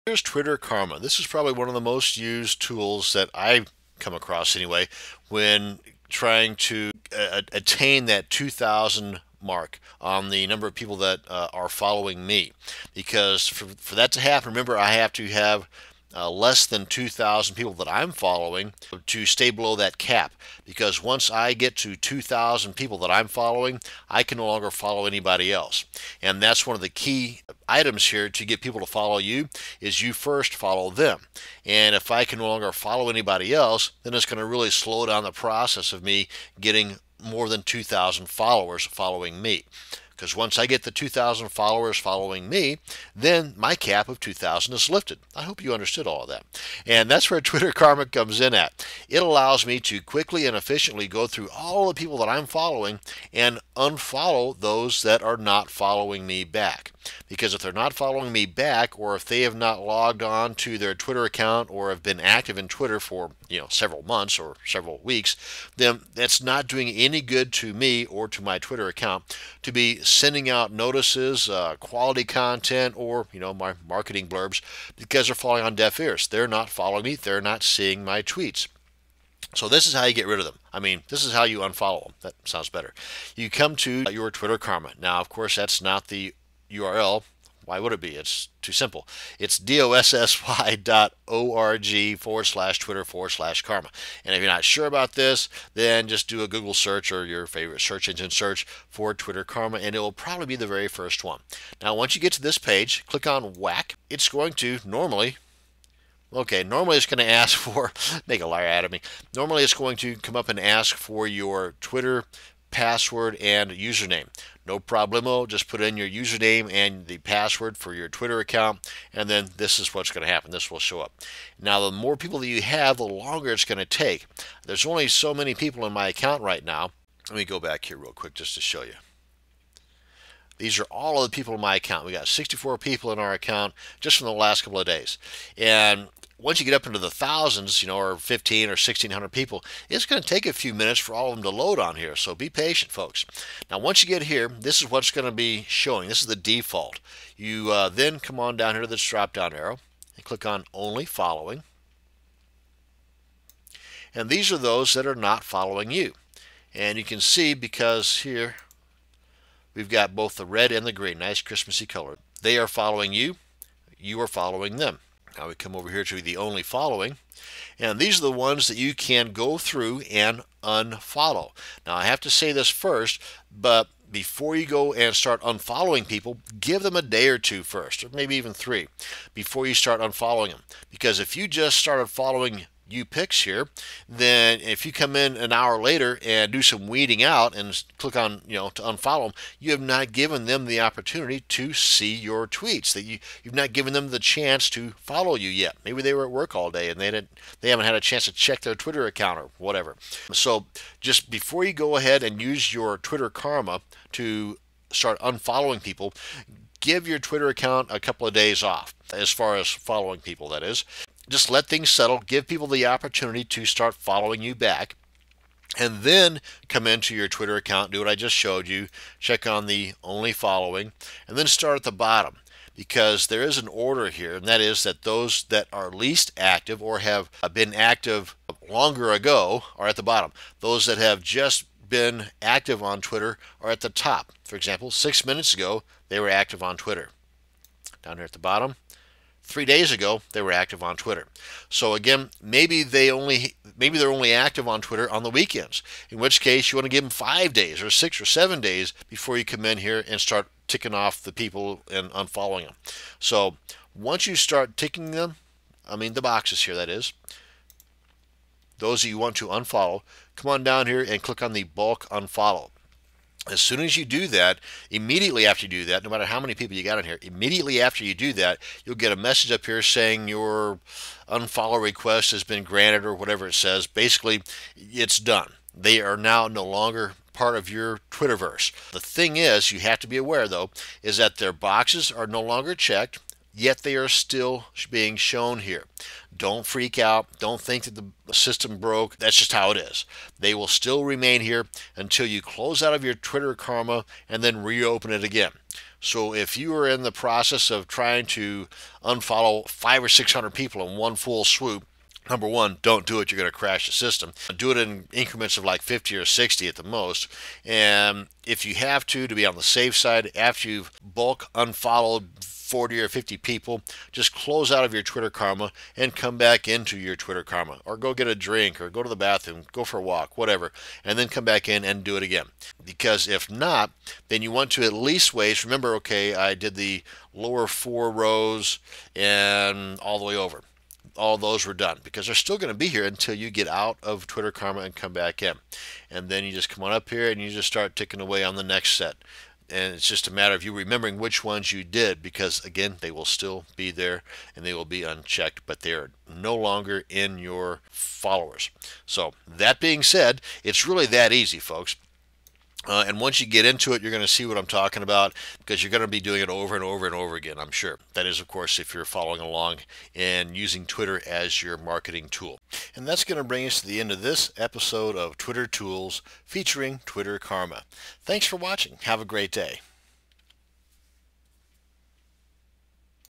Here's Twitter Karma. This is probably one of the most used tools that I come across anyway when trying to attain that 2,000 mark on the number of people that are following me. Because for that to happen, remember, I have to have less than 2,000 people that I'm following to stay below that cap. Because once I get to 2,000 people that I'm following, I can no longer follow anybody else. And that's one of the key items here to get people to follow you is you first follow them. And if I can no longer follow anybody else, then it's going to really slow down the process of me getting more than 2,000 followers following me. Because once I get the 2,000 followers following me, then my cap of 2,000 is lifted. I hope you understood all of that. And that's where Twitter Karma comes in at. It allows me to quickly and efficiently go through all the people that I'm following and unfollow those that are not following me back. Because if they're not following me back, or if they have not logged on to their Twitter account or have been active in Twitter for several months or several weeks, then that's not doing any good to me or to my Twitter account to be sending out notices, quality content, or my marketing blurbs, because they're falling on deaf ears. They're not following me. They're not seeing my tweets. So this is how you get rid of them. I mean, this is how you unfollow them. That sounds better. You come to your Twitter Karma. Now, of course, that's not the URL. Why would it be? It's too simple. It's dossy.org/Twitter/karma. And if you're not sure about this, then just do a Google search or your favorite search engine search for Twitter Karma, and it will probably be the very first one. Now, once you get to this page, click on Whack. It's going to normally it's going to ask for, make a liar out of me. Normally it's going to come up and ask for your Twitter password and username. No problemo, just put in your username and the password for your Twitter account, and then this is what's going to happen. This will show up. Now, the more people that you have, the longer it's going to take. There's only so many people in my account right now. Let me go back here real quick just to show you. These are all of the people in my account. We got 64 people in our account just from the last couple of days. And once you get up into the thousands, or 15 or 1,600 people, it's going to take a few minutes for all of them to load on here. So be patient, folks. Now, once you get here, this is what's going to be showing. This is the default. You then come on down here to this drop-down arrow and click on Only Following. And these are those that are not following you. And you can see, because here we've got both the red and the green, nice Christmassy color. They are following you. You are following them. Now we come over here to the Only Following, and these are the ones that you can go through and unfollow. Now, I have to say this first, but before you go and start unfollowing people, give them a day or two first, or maybe even 3, before you start unfollowing them. Because if you just started following UPix here, then if you come in an hour later and do some weeding out and click on to unfollow them, you have not given them the opportunity to see your tweets. That you've not given them the chance to follow you yet. Maybe they were at work all day and they haven't had a chance to check their Twitter account or whatever. So just before you go ahead and use your Twitter Karma to start unfollowing people, give your Twitter account a couple of days off, as far as following people, that is. Just let things settle, give people the opportunity to start following you back, and then come into your Twitter account, do what I just showed you, check on the Only Following, and then start at the bottom, because there is an order here, and that is that those that are least active or have been active longer ago are at the bottom. Those that have just been active on Twitter are at the top. For example, 6 minutes ago, they were active on Twitter. Down here at the bottom, 3 days ago, they were active on Twitter. So again, maybe they're only active on Twitter on the weekends, in which case you want to give them 5 days or 6 or 7 days before you come in here and start ticking off the people and unfollowing them. So once you start ticking them, the boxes here, that is, those that you want to unfollow, come on down here and click on the bulk unfollow. As soon as you do that, immediately after you do that, no matter how many people you got in here, immediately after you do that, you'll get a message up here saying your unfollow request has been granted, or whatever it says. Basically, it's done. They are now no longer part of your Twitterverse. The thing is, you have to be aware, though, is that their boxes are no longer checked. yet they are still being shown here. Don't freak out. Don't think that the system broke. That's just how it is. They will still remain here until you close out of your Twitter Karma and then reopen it again. So if you are in the process of trying to unfollow 500 or 600 people in one full swoop, number one, don't do it. You're going to crash the system. Do it in increments of like 50 or 60 at the most. And if you have to be on the safe side, after you've bulk unfollowed 40 or 50 people, just close out of your Twitter Karma and come back into your Twitter Karma, or go get a drink, or go to the bathroom, go for a walk, whatever, and then come back in and do it again. Because if not, then you want to at least wait. Remember, okay, I did the lower 4 rows and all the way over. All those were done, because they're still going to be here until you get out of Twitter Karma and come back in. And then you just come on up here and you just start ticking away on the next set. And it's just a matter of you remembering which ones you did, because again, they will still be there and they will be unchecked, but they're no longer in your followers. So that being said, it's really that easy, folks. And once you get into it, you're going to see what I'm talking about, because you're going to be doing it over and over and over again, I'm sure. That is, of course, if you're following along and using Twitter as your marketing tool. And that's going to bring us to the end of this episode of Twitter Tools featuring Twitter Karma. Thanks for watching. Have a great day.